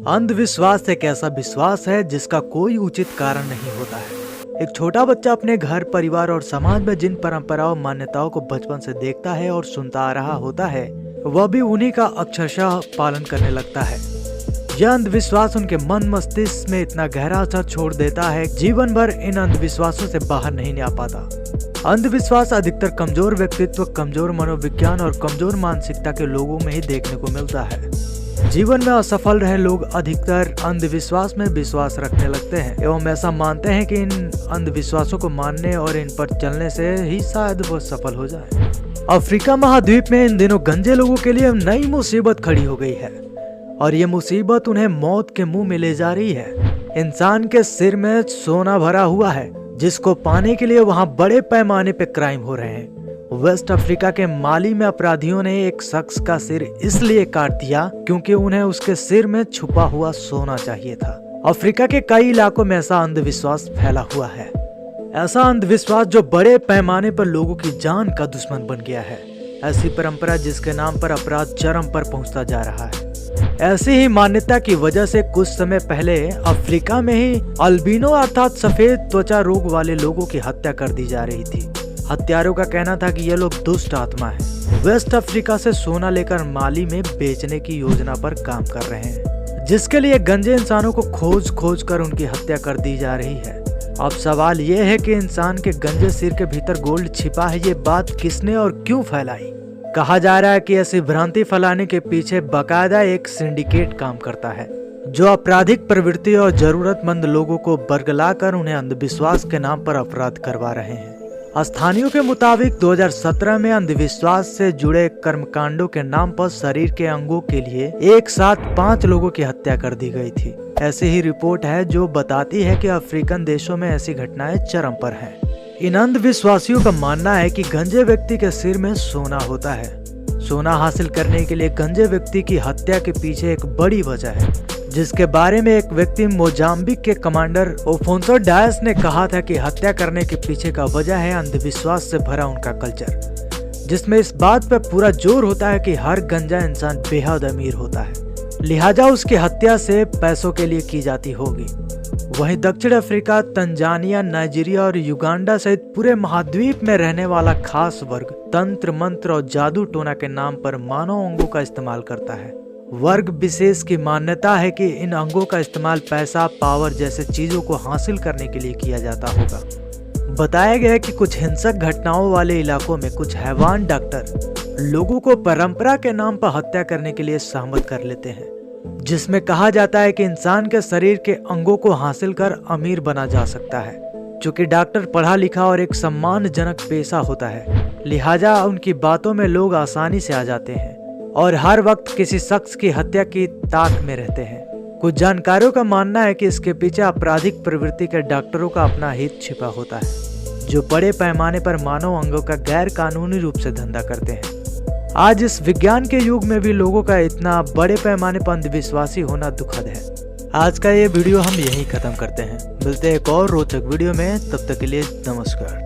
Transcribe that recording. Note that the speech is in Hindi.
अंधविश्वास एक ऐसा विश्वास है जिसका कोई उचित कारण नहीं होता है। एक छोटा बच्चा अपने घर, परिवार और समाज में जिन परंपराओं, मान्यताओं को बचपन से देखता है और सुनता आ रहा होता है, वह भी उन्हीं का अक्षरशः पालन करने लगता है। यह अंधविश्वास उनके मन मस्तिष्क में इतना गहरा असर छोड़ देता है, जीवन भर इन अंधविश्वासों से बाहर नहीं आ पाता। अंधविश्वास अधिकतर कमजोर व्यक्तित्व, कमजोर मनोविज्ञान और कमजोर मानसिकता के लोगों में ही देखने को मिलता है। जीवन में असफल रहे लोग अधिकतर अंधविश्वास में विश्वास रखने लगते हैं एवं ऐसा मानते हैं कि इन अंधविश्वासों को मानने और इन पर चलने से ही शायद वो सफल हो जाए। अफ्रीका महाद्वीप में इन दिनों गंजे लोगों के लिए नई मुसीबत खड़ी हो गई है और ये मुसीबत उन्हें मौत के मुंह में ले जा रही है। इंसान के सिर में सोना भरा हुआ है जिसको पाने के लिए वहाँ बड़े पैमाने पे क्राइम हो रहे हैं। वेस्ट अफ्रीका के माली में अपराधियों ने एक शख्स का सिर इसलिए काट दिया क्योंकि उन्हें उसके सिर में छुपा हुआ सोना चाहिए था। अफ्रीका के कई इलाकों में ऐसा अंधविश्वास फैला हुआ है, ऐसा अंधविश्वास जो बड़े पैमाने पर लोगों की जान का दुश्मन बन गया है। ऐसी परंपरा जिसके नाम पर अपराध चरम पर पहुंचता जा रहा है। ऐसी ही मान्यता की वजह से कुछ समय पहले अफ्रीका में ही अल्बिनो अर्थात सफेद त्वचा रोग वाले लोगों की हत्या कर दी जा रही थी। हत्यारों का कहना था कि ये लोग दुष्ट आत्मा हैं। वेस्ट अफ्रीका से सोना लेकर माली में बेचने की योजना पर काम कर रहे हैं, जिसके लिए गंजे इंसानों को खोज खोज कर उनकी हत्या कर दी जा रही है। अब सवाल ये है कि इंसान के गंजे सिर के भीतर गोल्ड छिपा है, ये बात किसने और क्यों फैलाई? कहा जा रहा है कि ऐसी भ्रांति फैलाने के पीछे बाकायदा एक सिंडिकेट काम करता है जो आपराधिक प्रवृत्ति और जरूरतमंद लोगों को बरगलाकर उन्हें अंधविश्वास के नाम पर अपराध करवा रहे हैं। स्थानियों के मुताबिक 2017 में अंधविश्वास से जुड़े कर्मकांडों के नाम पर शरीर के अंगों के लिए एक साथ 5 लोगों की हत्या कर दी गई थी। ऐसी ही रिपोर्ट है जो बताती है कि अफ्रीकन देशों में ऐसी घटनाएं चरम पर हैं। इन अंधविश्वासियों का मानना है कि गंजे व्यक्ति के सिर में सोना होता है। सोना हासिल करने के लिए गंजे व्यक्ति की हत्या के पीछे एक बड़ी वजह है, जिसके बारे में एक व्यक्ति मोजाम्बिक के कमांडर ओफोंसो डायस ने कहा था कि हत्या करने के पीछे का वजह है अंधविश्वास से भरा उनका कल्चर, जिसमें इस बात पर पूरा जोर होता है कि हर गंजा इंसान बेहद अमीर होता है, लिहाजा उसकी हत्या से पैसों के लिए की जाती होगी। वहीं दक्षिण अफ्रीका, तंजानिया, नाइजीरिया और युगांडा सहित पूरे महाद्वीप में रहने वाला खास वर्ग तंत्र मंत्र और जादू टोना के नाम पर मानव अंगों का इस्तेमाल करता है। वर्ग विशेष की मान्यता है कि इन अंगों का इस्तेमाल पैसा, पावर जैसे चीजों को हासिल करने के लिए किया जाता होगा। बताया गया है कि कुछ हिंसक घटनाओं वाले इलाकों में कुछ हैवान डॉक्टर लोगों को परंपरा के नाम पर हत्या करने के लिए सहमत कर लेते हैं, जिसमें कहा जाता है कि इंसान के शरीर के अंगों को हासिल कर अमीर बना जा सकता है। चूंकि डॉक्टर पढ़ा लिखा और एक सम्मानजनक पेशा होता है, लिहाजा उनकी बातों में लोग आसानी से आ जाते हैं और हर वक्त किसी शख्स की हत्या की ताक में रहते हैं। कुछ जानकारों का मानना है कि इसके पीछे आपराधिक प्रवृत्ति के डॉक्टरों का अपना हित छिपा होता है, जो बड़े पैमाने पर मानव अंगों का गैर कानूनी रूप से धंधा करते हैं। आज इस विज्ञान के युग में भी लोगों का इतना बड़े पैमाने पर अंधविश्वासी होना दुखद है। आज का ये वीडियो हम यहीं खत्म करते हैं। मिलते हैं एक और रोचक वीडियो में, तब तक के लिए नमस्कार।